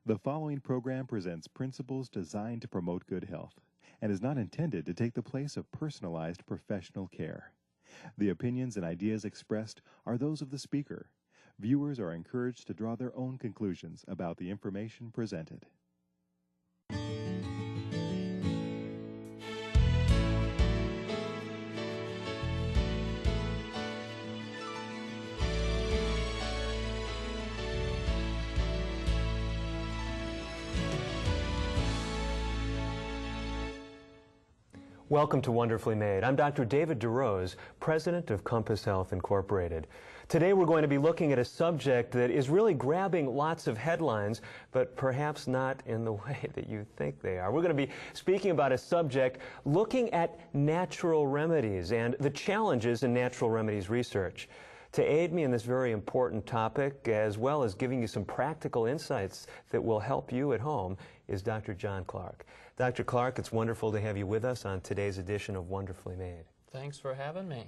The following program presents principles designed to promote good health and is not intended to take the place of personalized professional care. The opinions and ideas expressed are those of the speaker. Viewers are encouraged to draw their own conclusions about the information presented. Welcome to Wonderfully Made. I'm Dr. David DeRose, president of Compass Health Incorporated. Today we're going to be looking at a subject that is really grabbing lots of headlines, but perhaps not in the way that you think they are. We're going to be speaking about a subject looking at natural remedies and the challenges in natural remedies research. To aid me in this very important topic, as well as giving you some practical insights that will help you at home, is Dr. John Clark. Dr. Clark, it's wonderful to have you with us on today's edition of Wonderfully Made. Thanks for having me.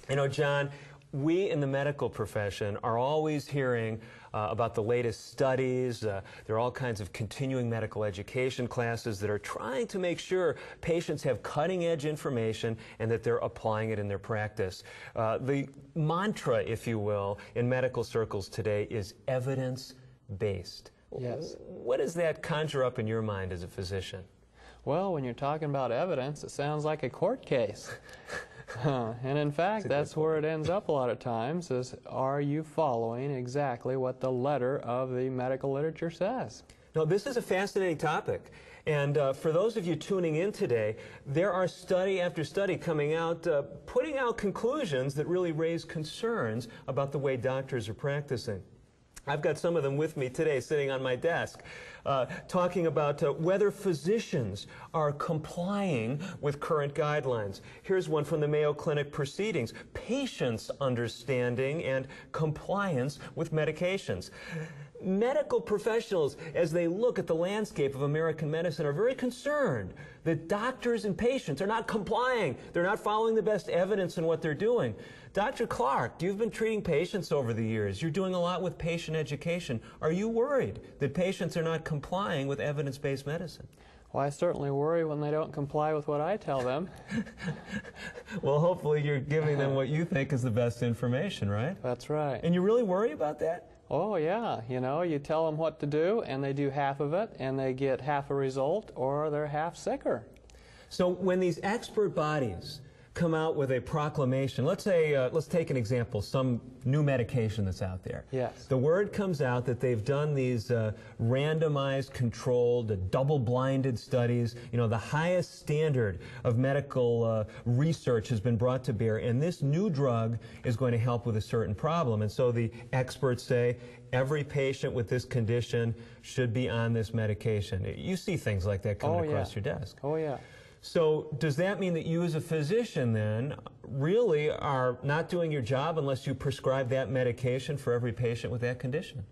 You know, John, we in the medical profession are always hearing about the latest studies. There are all kinds of continuing medical education classes that are trying to make sure patients have cutting-edge information and that they're applying it in their practice. The mantra, if you will, in medical circles today is evidence-based. Yes. What does that conjure up in your mind as a physician? Well, when you're talking about evidence, it sounds like a court case. And in fact, that's where it ends up a lot of times, is are you following exactly what the letter of the medical literature says? Now, this is a fascinating topic. And for those of you tuning in today, there are study after study coming out, putting out conclusions that really raise concerns about the way doctors are practicing. I've got some of them with me today sitting on my desk, talking about whether physicians are complying with current guidelines. Here's one from the Mayo Clinic Proceedings: patients' understanding and compliance with medications. Medical professionals, as they look at the landscape of American medicine, are very concerned that doctors and patients are not complying. They're not following the best evidence in what they're doing. Dr. Clark, you've been treating patients over the years. You're doing a lot with patient education. Are you worried that patients are not complying with evidence-based medicine? Well, I certainly worry when they don't comply with what I tell them. Well, hopefully you're giving them what you think is the best information, right? That's right. And you really worry about that? Oh, yeah. You know, you tell them what to do, and they do half of it, and they get half a result, or they're half sicker. So when these expert bodies come out with a proclamation, let's say, let's take an example, some new medication that's out there. Yes. The word comes out that they've done these randomized, controlled, double-blinded studies. You know, the highest standard of medical research has been brought to bear, and this new drug is going to help with a certain problem. And so the experts say every patient with this condition should be on this medication. You see things like that coming across your desk. Oh, yeah. So does that mean that you as a physician then really are not doing your job unless you prescribe that medication for every patient with that condition?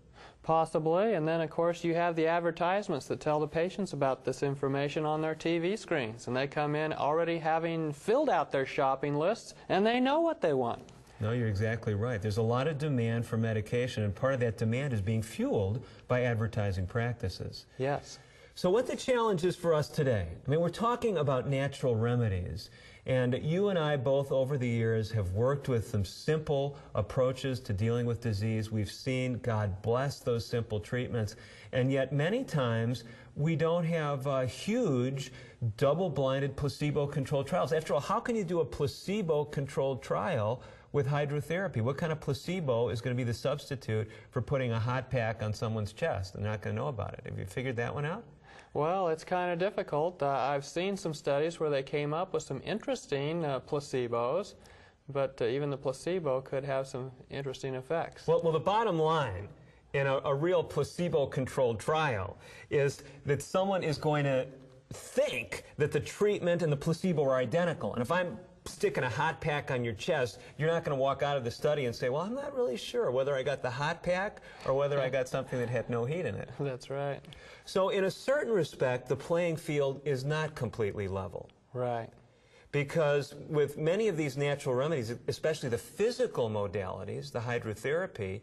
Possibly, and then of course you have the advertisements that tell the patients about this information on their TV screens, and they come in already having filled out their shopping lists, and they know what they want. No, you're exactly right. There's a lot of demand for medication, and part of that demand is being fueled by advertising practices. Yes. So what the challenge is for us today, I mean, we're talking about natural remedies, and you and I both over the years have worked with some simple approaches to dealing with disease. We've seen, God bless, those simple treatments, and yet many times we don't have huge double-blinded placebo-controlled trials. After all, how can you do a placebo-controlled trial with hydrotherapy? What kind of placebo is going to be the substitute for putting a hot pack on someone's chest? They're not going to know about it. Have you figured that one out? Well, it's kind of difficult. I've seen some studies where they came up with some interesting placebos, but even the placebo could have some interesting effects. Well, the bottom line in a real placebo-controlled trial is that someone is going to think that the treatment and the placebo are identical. And if I'm sticking a hot pack on your chest, you're not going to walk out of the study and say, well, I'm not really sure whether I got the hot pack or whether I got something that had no heat in it. That's right. So in a certain respect, the playing field is not completely level. Right. Because with many of these natural remedies, especially the physical modalities, the hydrotherapy,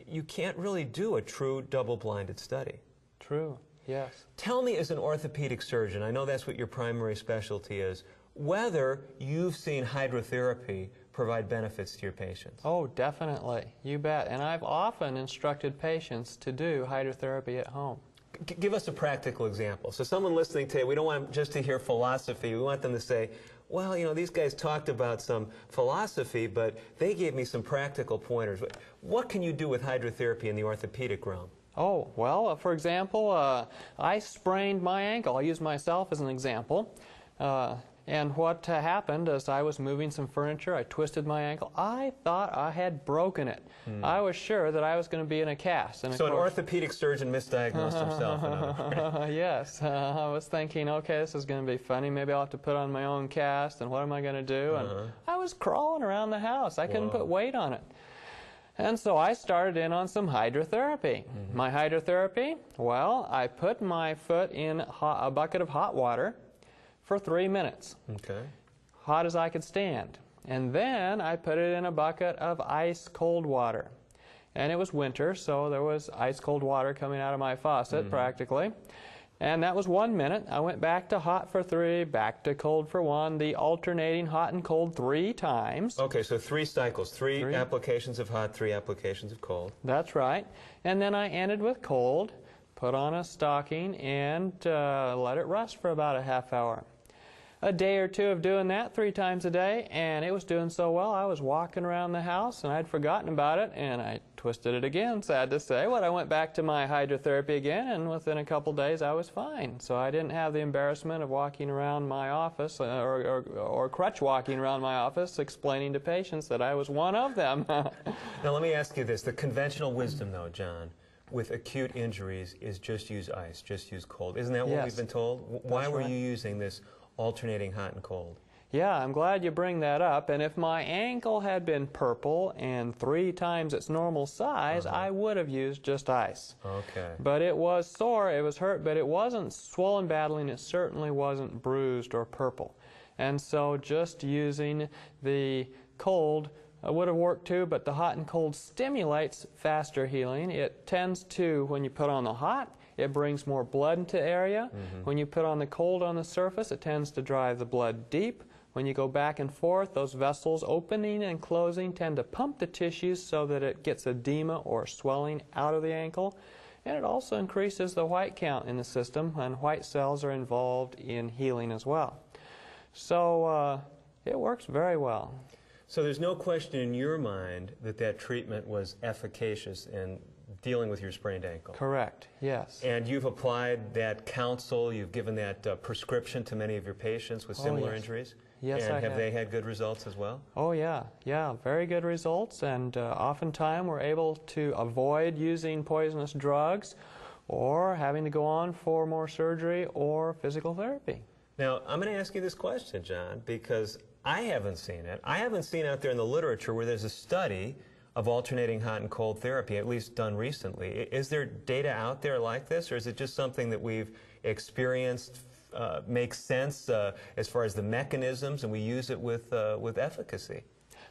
you can't really do a true double-blinded study. True, yes. Tell me, as an orthopedic surgeon, I know that's what your primary specialty is, whether you've seen hydrotherapy provide benefits to your patients. Oh, definitely. You bet. And I've often instructed patients to do hydrotherapy at home. Give us a practical example. So someone listening today, we don't want just to hear philosophy. We want them to say, well, you know, these guys talked about some philosophy, but they gave me some practical pointers. What can you do with hydrotherapy in the orthopedic realm? Oh, well, for example, I sprained my ankle. I'll use myself as an example. And what happened is I was moving some furniture. I twisted my ankle. I thought I had broken it. I was sure that I was going to be in a cast. And so an orthopedic surgeon misdiagnosed himself, in other words. Yes. I was thinking, okay, this is going to be funny. Maybe I'll have to put on my own cast, and what am I going to do? And I was crawling around the house. I couldn't put weight on it. And so I started in on some hydrotherapy. My hydrotherapy, well, I put my foot in a bucket of hot water for 3 minutes, hot as I could stand. And then I put it in a bucket of ice-cold water. And it was winter, so there was ice-cold water coming out of my faucet, practically. And that was 1 minute. I went back to hot for 3, back to cold for 1, the alternating hot and cold 3 times. Okay, so 3 cycles, 3 applications of hot, 3 applications of cold. That's right. And then I ended with cold, put on a stocking, and let it rest for about a half hour. A day or two of doing that 3 times a day, and it was doing so well, I was walking around the house, and I'd forgotten about it, and I twisted it again, sad to say. Well, I went back to my hydrotherapy again, and within a couple days, I was fine. So I didn't have the embarrassment of walking around my office, or crutch walking around my office, explaining to patients that I was one of them. Now, let me ask you this. The conventional wisdom, though, John, with acute injuries is just use ice, just use cold. Isn't that what we've been told? Why were you using this alternating hot and cold? Yeah, I'm glad you bring that up. And if my ankle had been purple and 3 times its normal size, I would have used just ice. Okay. But it was sore, it was hurt, but it wasn't swollen badly, and it certainly wasn't bruised or purple. And so just using the cold would have worked too, but the hot and cold stimulates faster healing. It tends to, when you put on the hot, it brings more blood into the area. When you put on the cold on the surface, it tends to drive the blood deep. When you go back and forth, those vessels opening and closing tend to pump the tissues so that it gets edema or swelling out of the ankle. And it also increases the white count in the system, and white cells are involved in healing as well. So it works very well. So there's no question in your mind that that treatment was efficacious in dealing with your sprained ankle? Correct, yes. And you've applied that counsel, you've given that prescription to many of your patients with similar injuries? Yes, and I have. Have they had good results as well? Oh, yeah, very good results, and oftentimes we're able to avoid using poisonous drugs or having to go on for more surgery or physical therapy. Now, I'm going to ask you this question, John, because I haven't seen it. I haven't seen out there in the literature where there's a study of alternating hot and cold therapy, at least done recently. Is there data out there like this, or is it just something that we've experienced, makes sense as far as the mechanisms, and we use it with efficacy?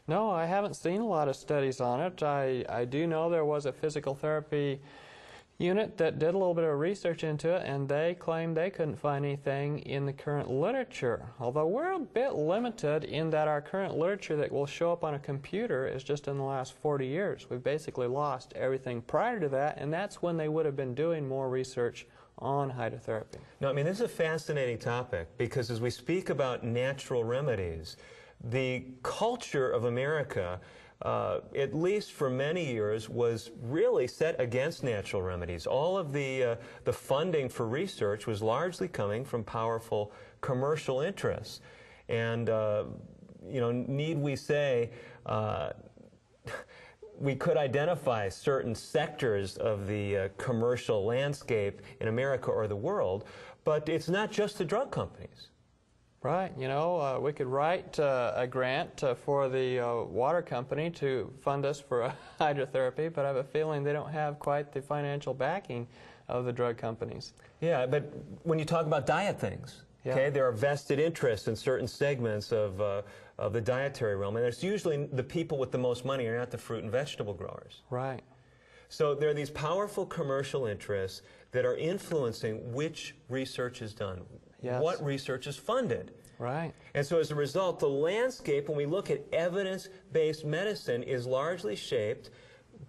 No, I haven't seen a lot of studies on it. I do know there was a physical therapy unit that did a little bit of research into it, and they claimed they couldn't find anything in the current literature. Although we're a bit limited in that our current literature that will show up on a computer is just in the last 40 years. We've basically lost everything prior to that, and that's when they would have been doing more research on hydrotherapy. No, I mean, this is a fascinating topic, because as we speak about natural remedies, the culture of America, at least for many years, was really set against natural remedies. All of the funding for research was largely coming from powerful commercial interests. And, you know, need we say, we could identify certain sectors of the commercial landscape in America or the world, but it's not just the drug companies. Right. You know, we could write a grant for the water company to fund us for hydrotherapy, but I have a feeling they don't have quite the financial backing of the drug companies. Yeah, but when you talk about diet things, okay, there are vested interests in certain segments of the dietary realm, and it's usually the people with the most money are not the fruit and vegetable growers. Right. So there are these powerful commercial interests that are influencing which research is done, Yes. what research is funded. Right. And so as a result, the landscape, when we look at evidence-based medicine, is largely shaped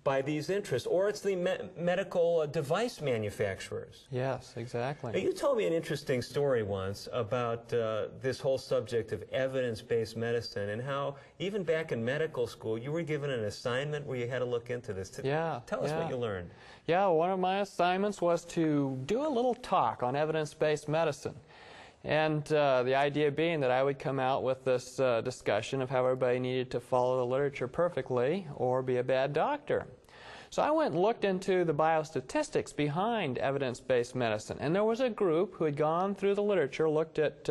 by these interests, or it's the medical device manufacturers. Yes, exactly. Now, you told me an interesting story once about this whole subject of evidence-based medicine and how even back in medical school you were given an assignment where you had to look into this. Yeah. Tell us what you learned. Yeah, one of my assignments was to do a little talk on evidence-based medicine. And the idea being that I would come out with this discussion of how everybody needed to follow the literature perfectly or be a bad doctor. So I went and looked into the biostatistics behind evidence-based medicine. And there was a group who had gone through the literature, looked at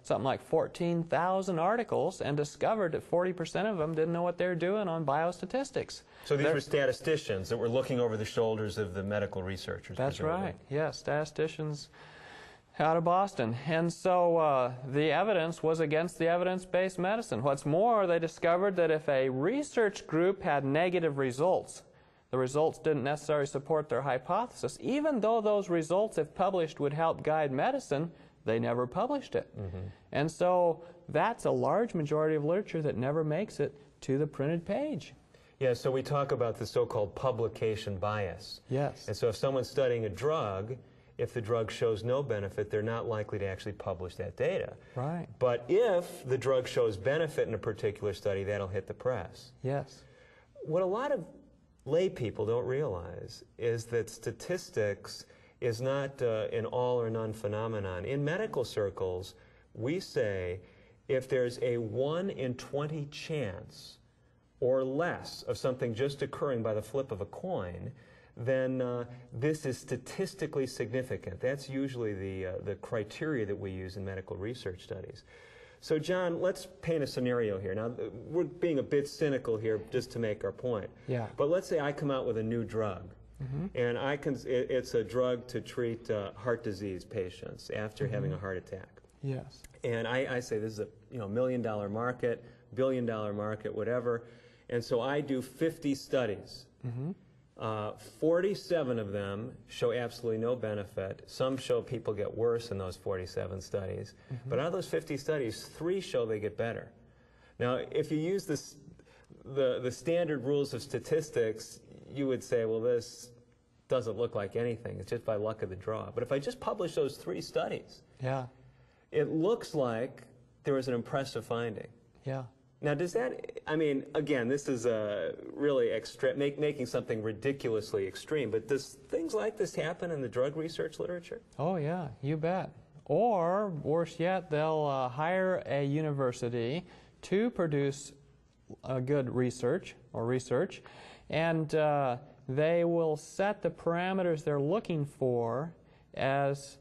something like 14,000 articles, and discovered that 40% of them didn't know what they were doing on biostatistics. So these were statisticians that were looking over the shoulders of the medical researchers. That's presumably. right. Yes, statisticians out of Boston. And so the evidence was against the evidence-based medicine. What's more, they discovered that if a research group had negative results, the results didn't necessarily support their hypothesis. Even though those results, if published, would help guide medicine, they never published it. And so that's a large majority of literature that never makes it to the printed page. Yeah, so we talk about the so-called publication bias. Yes. And so if someone's studying a drug, if the drug shows no benefit, they're not likely to actually publish that data. Right. But if the drug shows benefit in a particular study, that'll hit the press. Yes. What a lot of lay people don't realize is that statistics is not an all or none phenomenon. In medical circles, we say if there's a 1 in 20 chance or less of something just occurring by the flip of a coin, then this is statistically significant. That's usually the criteria that we use in medical research studies. So John, let's paint a scenario here. Now, we're being a bit cynical here just to make our point. Yeah. But let's say I come out with a new drug, and it's a drug to treat heart disease patients after having a heart attack. Yes. And I say this is a $1 million market, $1 billion market, whatever. And so I do 50 studies. 47 of them show absolutely no benefit. Some show people get worse in those 47 studies. But out of those 50 studies, 3 show they get better. Now, if you use the standard rules of statistics, you would say, well, this doesn't look like anything. It's just by luck of the draw. But if I just publish those 3 studies, Yeah. it looks like there was an impressive finding. Yeah. Now, does that, I mean, again, this is really making something ridiculously extreme, but does things like this happen in the drug research literature? Oh, yeah, you bet. Or, worse yet, they'll hire a university to produce good research, and they will set the parameters they're looking for as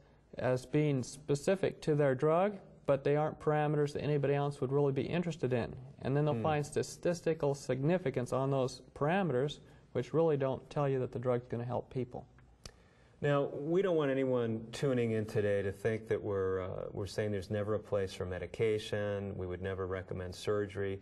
being specific to their drug, but they aren't parameters that anybody else would really be interested in. And then they'll find statistical significance on those parameters, which really don't tell you that the drug's going to help people. Now, we don't want anyone tuning in today to think that we're saying there's never a place for medication, we would never recommend surgery.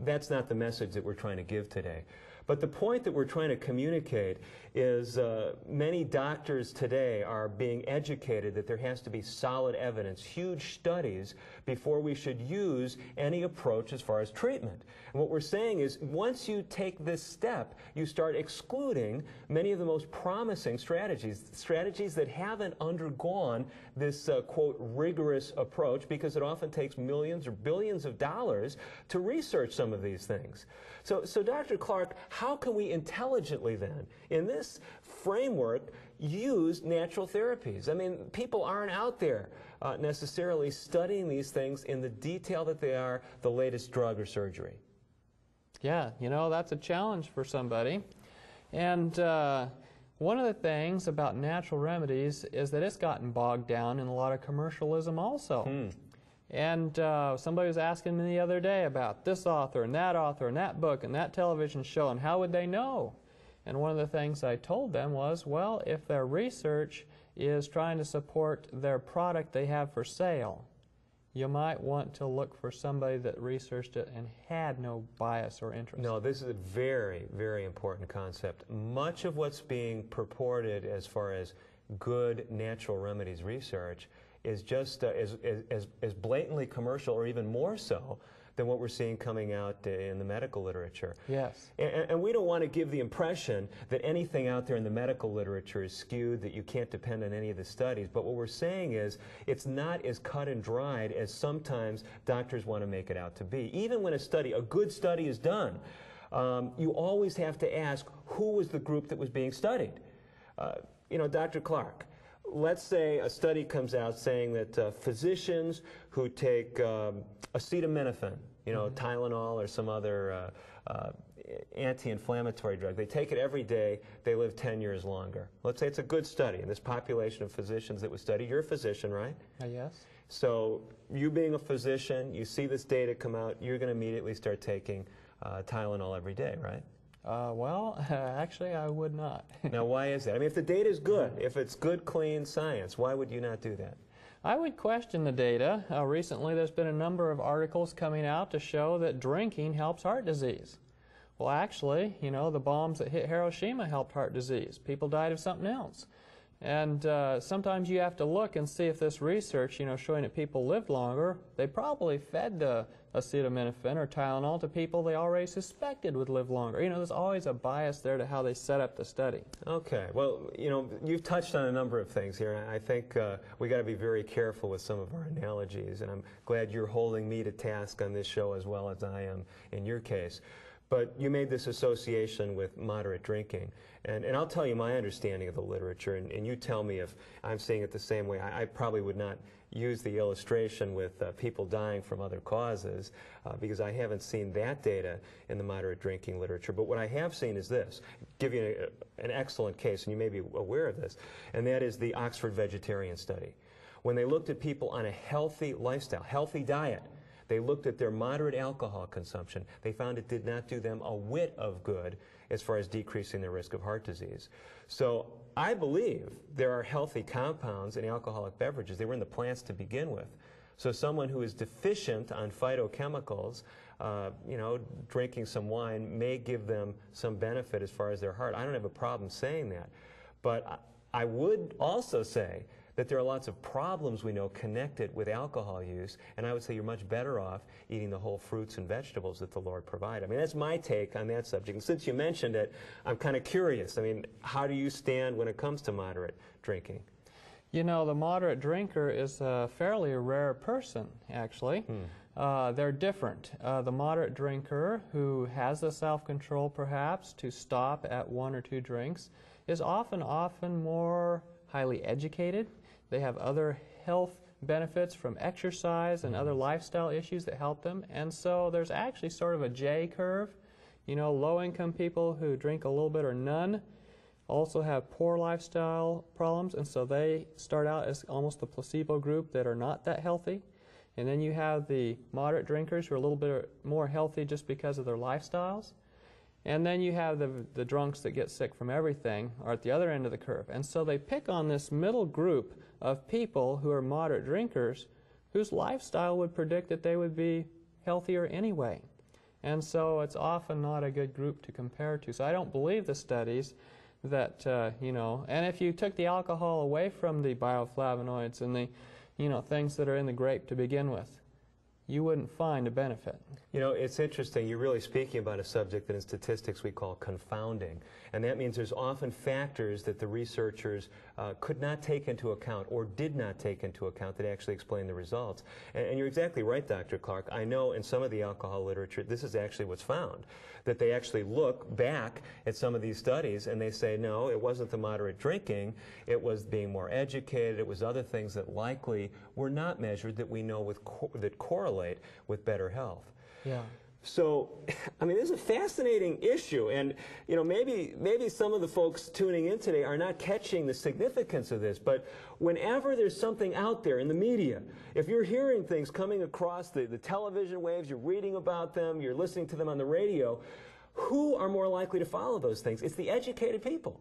That's not the message that we're trying to give today. But the point that we're trying to communicate is many doctors today are being educated that there has to be solid evidence, huge studies, before we should use any approach as far as treatment. And what we're saying is once you take this step, you start excluding many of the most promising strategies that haven't undergone this, quote, rigorous approach, because it often takes millions or billions of dollars to research some of these things. So Dr. Clark, how can we intelligently then, in this framework, use natural therapies? I mean, people aren't out there necessarily studying these things in the detail that they are the latest drug or surgery. Yeah, you know, that's a challenge for somebody. And one of the things about natural remedies is that it's gotten bogged down in a lot of commercialism also. And somebody was asking me the other day about this author and that book and that television show, and how would they know? And one of the things I told them was, well, if their research is trying to support their product they have for sale, you might want to look for somebody that researched it and had no bias or interest. No, this is a very, very important concept. Much of what's being purported as far as good natural remedies research is just as blatantly commercial, or even more so, than what we're seeing coming out in the medical literature. Yes. And we don't want to give the impression that anything out there in the medical literature is skewed, that you can't depend on any of the studies. But what we're saying is it's not as cut and dried as sometimes doctors want to make it out to be. Even when a good study is done, you always have to ask, who was the group that was being studied? You know, Dr. Clark, let's say a study comes out saying that physicians who take acetaminophen, you know, Tylenol or some other anti-inflammatory drug, they take it every day, they live 10 years longer. Let's say it's a good study, and this population of physicians that was studied, you're a physician, right? Yes. So you being a physician, you see this data come out, you're going to immediately start taking Tylenol every day, right? Well, actually, I would not. Now, why is that? I mean, if the data is good, if it's good, clean science, why would you not do that? I would question the data. Recently, there's been a number of articles coming out to show that drinking helps heart disease. Well, actually, you know, the bombs that hit Hiroshima helped heart disease. People died of something else. And sometimes you have to look and see if this research, you know, showing that people lived longer, they probably fed the acetaminophen or Tylenol to people they already suspected would live longer. You know, there's always a bias there to how they set up the study. Okay. Well, you know, you've touched on a number of things here. I think we got to be very careful with some of our analogies, and I'm glad you're holding me to task on this show as well as I am in your case. But you made this association with moderate drinking. And I'll tell you my understanding of the literature, and you tell me if I'm seeing it the same way. I probably would not use the illustration with people dying from other causes because I haven't seen that data in the moderate drinking literature. But what I have seen is this, give you an excellent case, and you may be aware of this, and that is the Oxford Vegetarian Study. When they looked at people on a healthy lifestyle, healthy diet, they looked at their moderate alcohol consumption. They found it did not do them a whit of good as far as decreasing their risk of heart disease. So I believe there are healthy compounds in alcoholic beverages. They were in the plants to begin with. So someone who is deficient on phytochemicals, you know, drinking some wine may give them some benefit as far as their heart. I don't have a problem saying that. But I would also say that there are lots of problems we know connected with alcohol use, and I would say you're much better off eating the whole fruits and vegetables that the Lord provided. I mean, that's my take on that subject. And since you mentioned it, I'm kind of curious. I mean, how do you stand when it comes to moderate drinking? You know, the moderate drinker is a fairly rare person, actually. They're different. The moderate drinker who has the self-control, perhaps, to stop at 1 or 2 drinks is often more highly educated. They have other health benefits from exercise and other lifestyle issues that help them. And so there's actually sort of a J curve. You know, low-income people who drink a little bit or none also have poor lifestyle problems, and so they start out as almost the placebo group that are not that healthy. And then you have the moderate drinkers who are a little bit more healthy just because of their lifestyles. And then you have the drunks that get sick from everything are at the other end of the curve. And so they pick on this middle group of people who are moderate drinkers whose lifestyle would predict that they would be healthier anyway. And so it's often not a good group to compare to. So I don't believe the studies that, you know, and if you took the alcohol away from the bioflavonoids and the, you know, things that are in the grape to begin with, you wouldn't find a benefit. You know, it's interesting. You're really speaking about a subject that in statistics we call confounding. And that means there's often factors that the researchers could not take into account or did not take into account that actually explain the results. And you're exactly right, Dr. Clark. I know in some of the alcohol literature, this is actually what's found, that they actually look back at some of these studies and they say, no, it wasn't the moderate drinking, it was being more educated, it was other things that likely were not measured that we know that correlate with better health. Yeah. So, I mean, this is a fascinating issue, and you know, maybe some of the folks tuning in today are not catching the significance of this, but whenever there's something out there in the media, if you're hearing things coming across the television waves, you're reading about them, you're listening to them on the radio, who are more likely to follow those things? It's the educated people.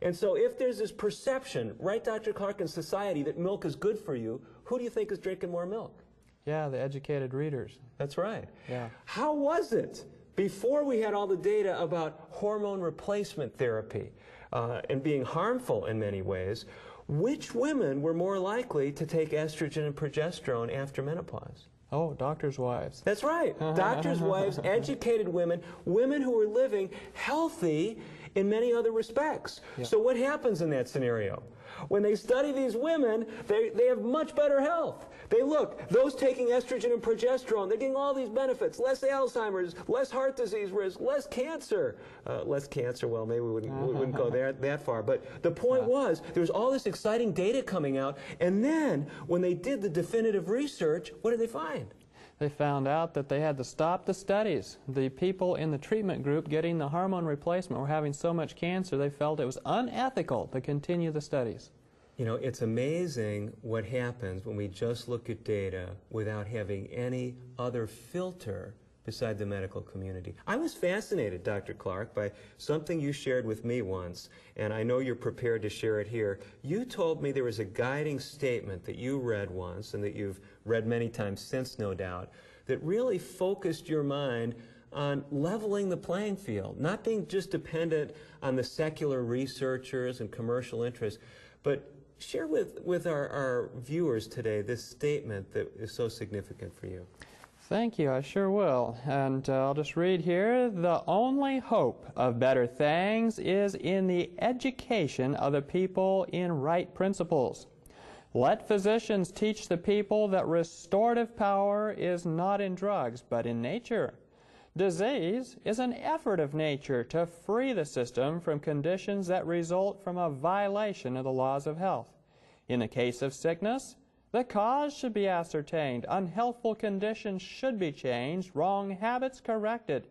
And so if there's this perception, right, Dr. Clark, in society that milk is good for you, who do you think is drinking more milk? Yeah, the educated readers. That's right. Yeah. How was it before we had all the data about hormone replacement therapy and being harmful in many ways? Which women were more likely to take estrogen and progesterone after menopause? Oh, doctors' wives. That's right. Doctors' wives, educated women, women who are living healthy in many other respects. Yeah. So what happens in that scenario? When they study these women, they have much better health. They look, those taking estrogen and progesterone, they're getting all these benefits. Less Alzheimer's, less heart disease risk, less cancer. Well, maybe we wouldn't go that far. But the point was, there was all this exciting data coming out, and then when they did the definitive research, what did they find? They found out that they had to stop the studies. The people in the treatment group getting the hormone replacement were having so much cancer, they felt it was unethical to continue the studies. You know, it's amazing what happens when we just look at data without having any other filter beside the medical community. I was fascinated, Dr. Clark, by something you shared with me once, and I know you're prepared to share it here. You told me there was a guiding statement that you read once, and that you've read many times since, no doubt, that really focused your mind on leveling the playing field, not being just dependent on the secular researchers and commercial interests, but share with our viewers today this statement that is so significant for you. Thank you, I sure will. And I'll just read here, the only hope of better things is in the education of the people in right principles. Let physicians teach the people that restorative power is not in drugs, but in nature. Disease is an effort of nature to free the system from conditions that result from a violation of the laws of health. In the case of sickness, the cause should be ascertained, unhealthful conditions should be changed, wrong habits corrected.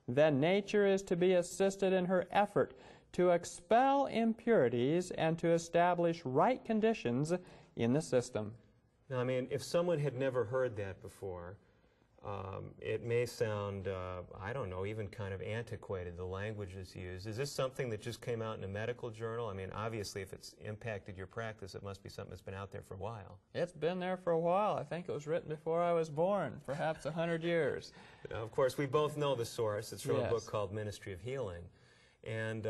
Then nature is to be assisted in her effort to expel impurities and to establish right conditions in the system. Now, I mean, if someone had never heard that before, it may sound, I don't know, even kind of antiquated, the language is used. Is this something that just came out in a medical journal? I mean, obviously, if it's impacted your practice, it must be something that's been out there for a while. It's been there for a while. I think it was written before I was born, perhaps 100 years. Now, of course, we both know the source. It's from Yes. a book called Ministry of Healing. And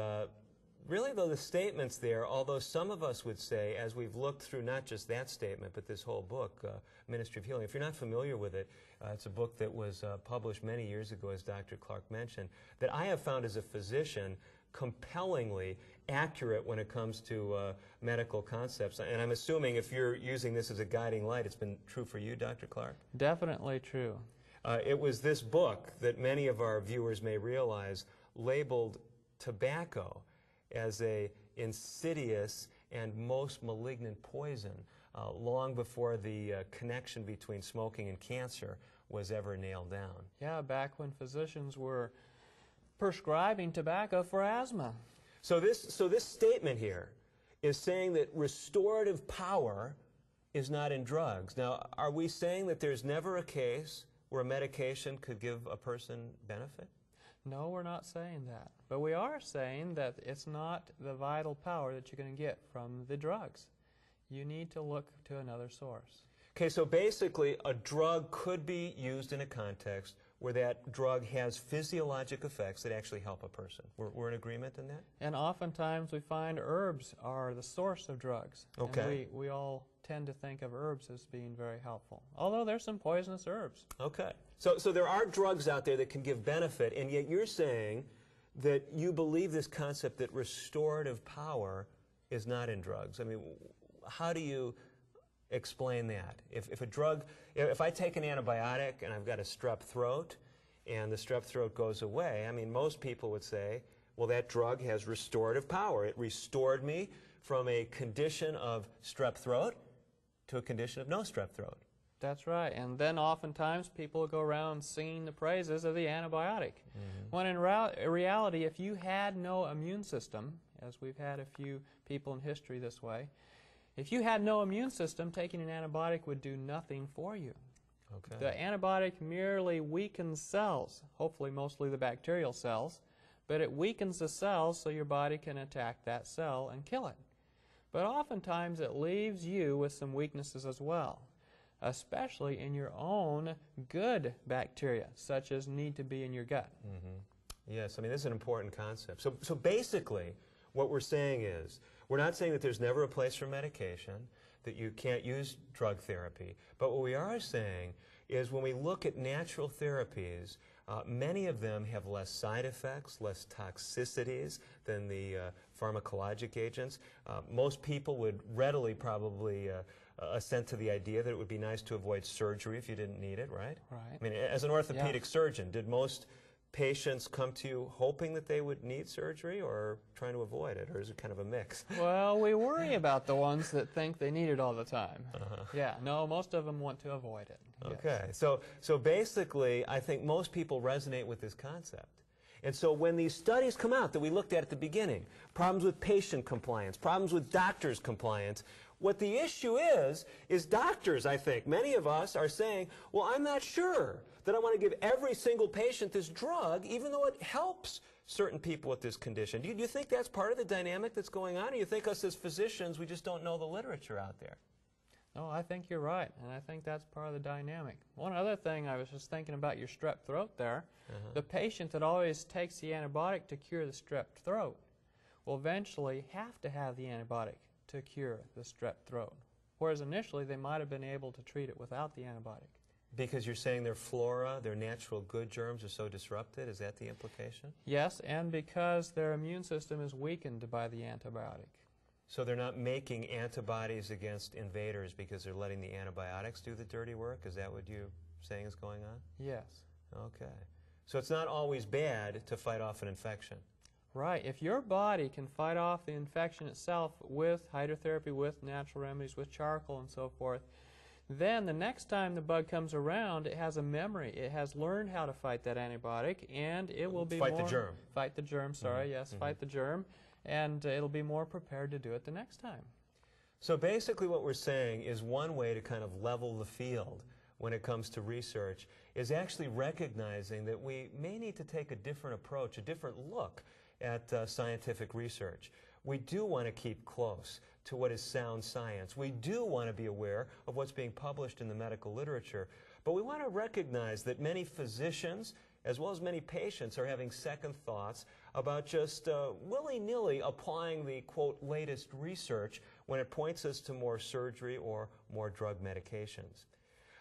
really, though, the statements there, although some of us would say, as we've looked through not just that statement, but this whole book, Ministry of Healing, if you're not familiar with it, it's a book that was published many years ago, as Dr. Clark mentioned, that I have found as a physician compellingly accurate when it comes to medical concepts. And I'm assuming if you're using this as a guiding light, it's been true for you, Dr. Clark? Definitely true. It was this book that many of our viewers may realize labeled tobacco as a insidious and most malignant poison long before the connection between smoking and cancer was ever nailed down. Yeah, back when physicians were prescribing tobacco for asthma. So this statement here is saying that restorative power is not in drugs. Now, are we saying that there's never a case where a medication could give a person benefit? No, we're not saying that. But we are saying that it's not the vital power that you're going to get from the drugs. You need to look to another source. Okay, so basically a drug could be used in a context where that drug has physiologic effects that actually help a person. We're in agreement in that? And oftentimes we find herbs are the source of drugs. Okay. And we all tend to think of herbs as being very helpful, although there's some poisonous herbs. Okay. So there are drugs out there that can give benefit, and yet you're saying that you believe this concept that restorative power is not in drugs. I mean, how do you explain that? If I take an antibiotic and I've got a strep throat and the strep throat goes away, I mean, most people would say, well, that drug has restorative power. It restored me from a condition of strep throat to a condition of no strep throat. That's right. And then oftentimes people go around singing the praises of the antibiotic. When in reality, if you had no immune system, as we've had a few people in history this way, if you had no immune system, taking an antibiotic would do nothing for you. Okay. The antibiotic merely weakens cells, hopefully mostly the bacterial cells, but it weakens the cells so your body can attack that cell and kill it. But oftentimes it leaves you with some weaknesses as well. especially in your own good bacteria, such as need to be in your gut. Yes, I mean, this is an important concept. So basically, what we're saying is, we're not saying that there's never a place for medication, that you can't use drug therapy, but what we are saying is when we look at natural therapies, many of them have less side effects, less toxicities than the pharmacologic agents. Most people would readily probably assent to the idea that it would be nice to avoid surgery if you didn't need it, right? Right. I mean, as an orthopedic surgeon, did most patients come to you hoping that they would need surgery or trying to avoid it, or is it kind of a mix? Well, we worry about the ones that think they need it all the time. Yeah, no, most of them want to avoid it. Okay, so basically, I think most people resonate with this concept. And so when these studies come out that we looked at the beginning, problems with patient compliance, problems with doctors' compliance, what the issue is doctors, I think, many of us are saying, well, I'm not sure that I want to give every single patient this drug, even though it helps certain people with this condition. Do you think that's part of the dynamic that's going on, or you think us as physicians, we just don't know the literature out there? No, I think you're right, and I think that's part of the dynamic. One other thing, I was just thinking about your strep throat there. The patient that always takes the antibiotic to cure the strep throat will eventually have to have the antibiotic to cure the strep throat, whereas initially they might have been able to treat it without the antibiotic. Because you're saying their flora, their natural good germs are so disrupted? Is that the implication? Yes, and because their immune system is weakened by the antibiotic. So they're not making antibodies against invaders because they're letting the antibiotics do the dirty work? Is that what you're saying is going on? Yes. Okay. So it's not always bad to fight off an infection. Right. If your body can fight off the infection itself with hydrotherapy, with natural remedies, with charcoal and so forth, then the next time the bug comes around, it has a memory. It has learned how to fight that antibiotic, and it will be Fight the germ. Fight the germ, sorry, yes, fight the germ, and it'll be more prepared to do it the next time. So basically what we're saying is one way to kind of level the field when it comes to research is actually recognizing that we may need to take a different approach, a different look at scientific research. We do want to keep close to what is sound science. We do want to be aware of what's being published in the medical literature, but we want to recognize that many physicians, as well as many patients, are having second thoughts about just willy-nilly applying the, quote, latest research when it points us to more surgery or more drug medications.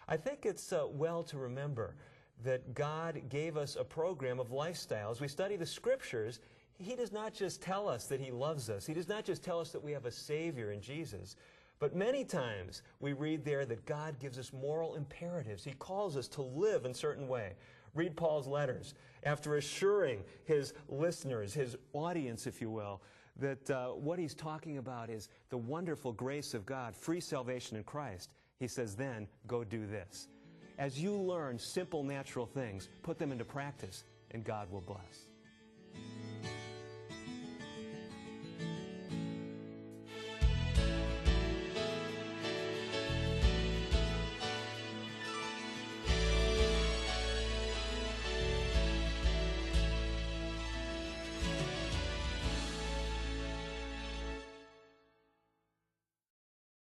I think it's well to remember that God gave us a program of lifestyle. As we study the Scriptures, He does not just tell us that He loves us. He does not just tell us that we have a Savior in Jesus. But many times we read there that God gives us moral imperatives. He calls us to live in a certain way. Read Paul's letters. After assuring his listeners, his audience, if you will, that what he's talking about is the wonderful grace of God, free salvation in Christ, he says, then go do this. As you learn simple natural things, put them into practice, and God will bless.